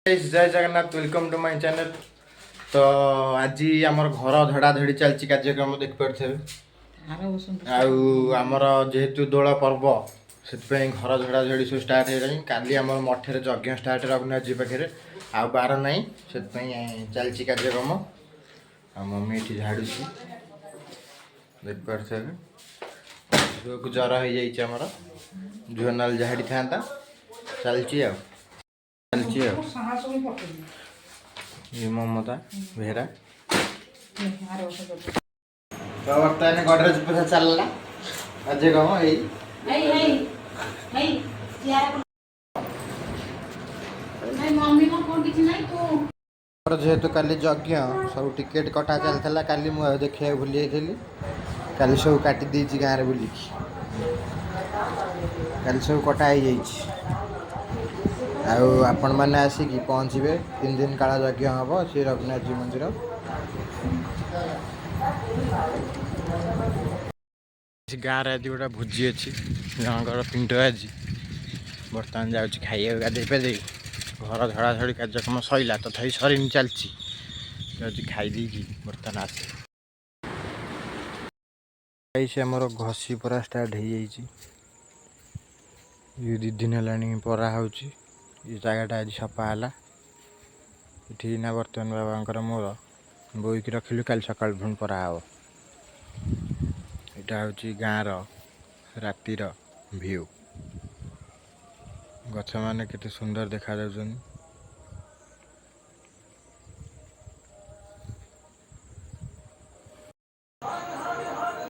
जय Jagannath welcome to my channel. तो आज आमर घर धड़ा धड़ी चलती कार्यक्रम देखिपे आमर जेहेतु दोल पर्व से घर धड़ा धड़ी सब स्टार्ट हो काली आम मठे यज्ञ स्टार्ट रघुनाथ जी पाखे आ बार ना से चलती कार्यक्रम आ मम्मी ये झाड़ू देखिपे झील को जर हो जामर झील ना झाड़ी था चलती ये ममता बेहरा तो बर्तमान गडरेज पूजा चलला आज कम जेहेतु काली यज्ञ सब टिकेट कटा चलता काली मुझे देखा भूली जाइली काली सब काटी गाँव में बुलिकी काली सब कटा आपण मैंने आसिकी पहुँचे 3 दिन काल यज्ञ हम श्री रघुनाथ जी मंदिर गाँव में आज गोटे भोजी अच्छी जनकर पिंड आज बर्तमान जाऊँ खाइए गाधे पाधे घर धड़ाधड़ी कार्यक्रम सरला तथा सरी चलती खाईदे बर्तमान आसे आमर घसी परा स्टार्ट हो जाइए 2 दिन है परा हो जगटा आज सफा है ना बर्तमान बाबा मोर बोईक रखिलु कल सकाल पुणी परा हे यहाँ हूँ गाँव रातिर व्यू गछ मैंने केते सुंदर देखा जाउछन